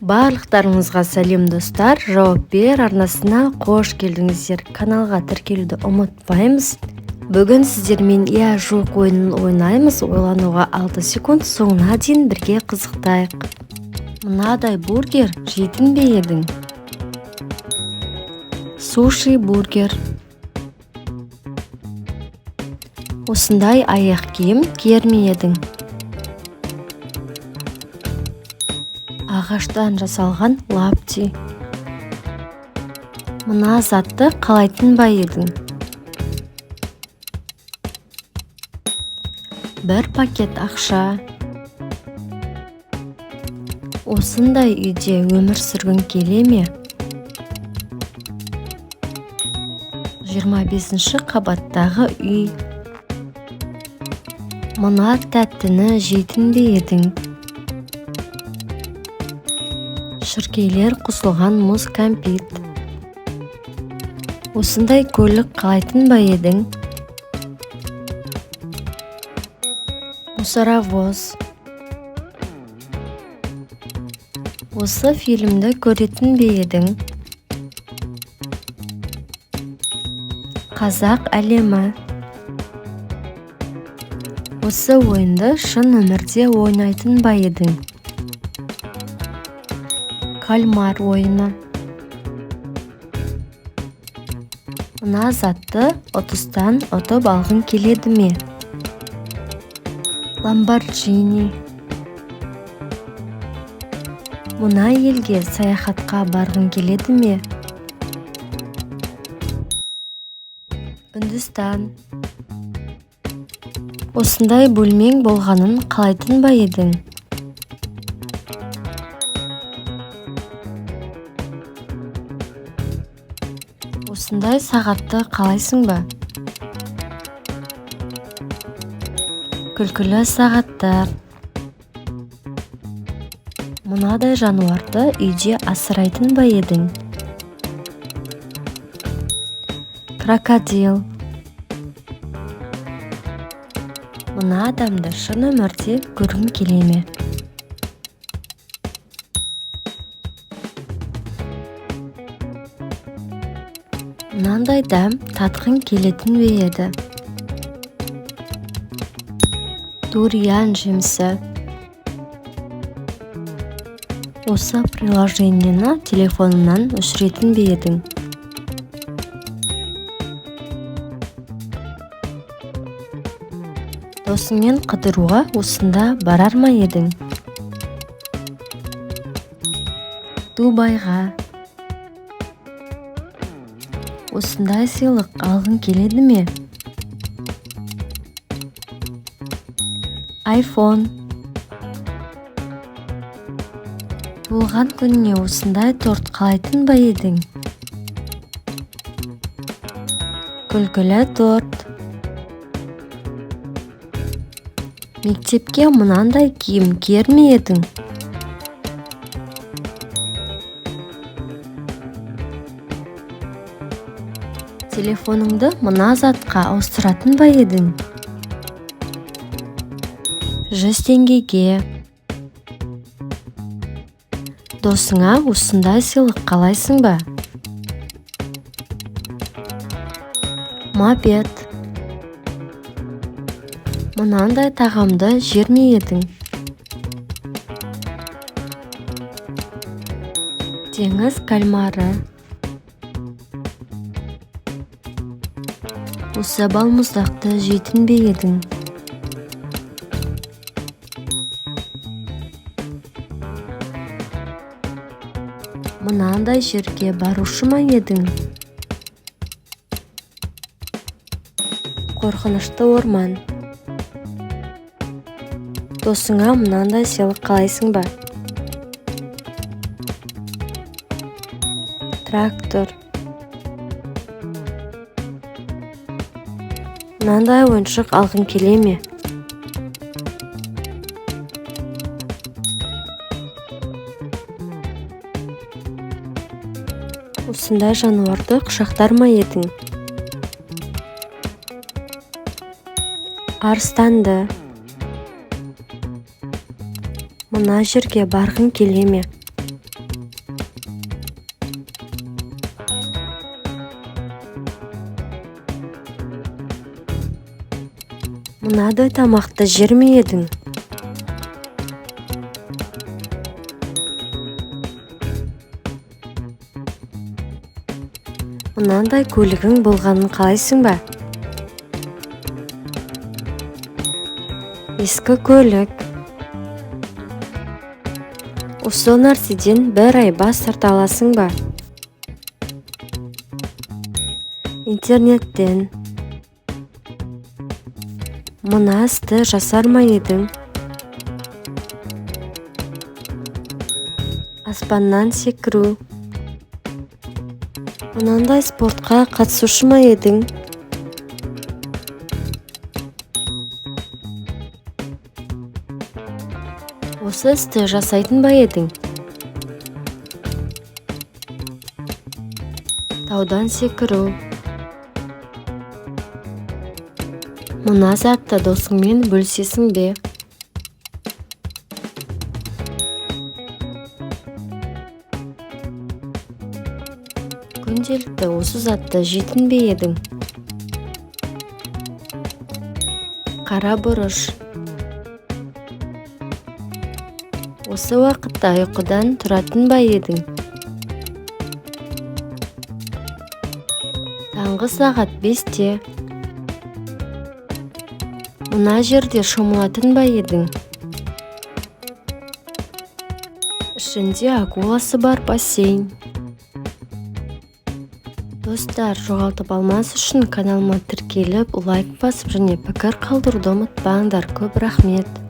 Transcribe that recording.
Барлықтарыңызға сәлем достар, жауап бер арнасына қош келдіңіздер. Каналға тіркелуді ұмытпаймыз. Бүгін сіздермен иә жоқ ойынын ойнаймыз. Ойлануға 6 секунд, соңына дейін бірге қызықтайық. Мынадай бургер жейтін бе едің? Суши бургер. Осындай аяқ киім киер ме едің? Ағаштан жасалған лапти. Мына затты қалайтын ба едің? Бір пакет ақша. Осындай үйде өмір сүргің келе ме? 25-ші қабаттағы үй. Мына тәттіні жейтін бе едің? Шіркейлер қосылған мұз кәмпит. Осындай көлік қалайтын ба едің? Мусоровоз. Осы фильмді көретін бе едің? Қазақ әлемі. Осы ойынды шын өмірде ойнайтын ба едің? Кальмар ойыны. Мына затты ұтыстан ұтып алғың келеді ме? Ламборджини. Мына елге саяхатқа барғың келеді ме? Үндістан. Осындай бөлмең болғанын қалайтын ба едің? Осындай сағатты қалайсың ба? Күлкілі сағаттар. Мынадай жануарды үйде асырайтын ба едің? Крокодил. Мына адамды шын өмірде көргің келе ме? Мынандай дәм татқың келетін бе еді? Дуриан жемісі. Осы приложениені телефонынан өшіретін бе едің? Досыңмен қыдыруға осында барар ма едің? Дубайға. Осындай сыйлық алғың келеді ме? iPhone. Туылған күніне осындай торт қалайтын ба едің? Күлкілі торт. Мектепке мынандай киім киер ме едің? Телефоныңды мына затқа ауыстыратын ба едің? 100 теңгеге. Досыңа осындай сыйлық қалайсың ба? Мопед. Мынандай тағамды жер ме едің? Теңіз кальмары. Осы балмұздақты жейтін бе едің? Мынандай жерге барушы ма едің? Қорқынышты орман. Досыңа мынандай сыйлық қалайсың ба? Трактор. Мынандай ойыншық алғың келе ме? Осындай жануарды құшақтар ма едің? Арыстанды. Мына жерге барғың келе ме? Мынадай тамақты жер ме едің? Мынандай көлігің болғанын қалайсың ба? Ескі көлік. Осы нәрседен бір ай бас тарта аласың ба? Интернеттен. Мына істі жасар ма едің? Аспаннан секіру. Мынандай спортқа қатысушы ма едің? Осы істі жасайтын ба едің? Таудан секіру. Мына затты досыңмен бөлісесің бе? Күнделікті осы затты жейтін бе едің? Қара бұрыш. Осы уақытта ұйқыдан тұратын ба едің? Таңғы сағат 5-те. Мына жерде шомылатын ба едің? Ішінде акуласы бар бассейн. Достар, жоғалтып алмас үшін каналыма тіркеліп, лайк басып және пікір қалдыруды ұмытпаңдар. Көп рахмет.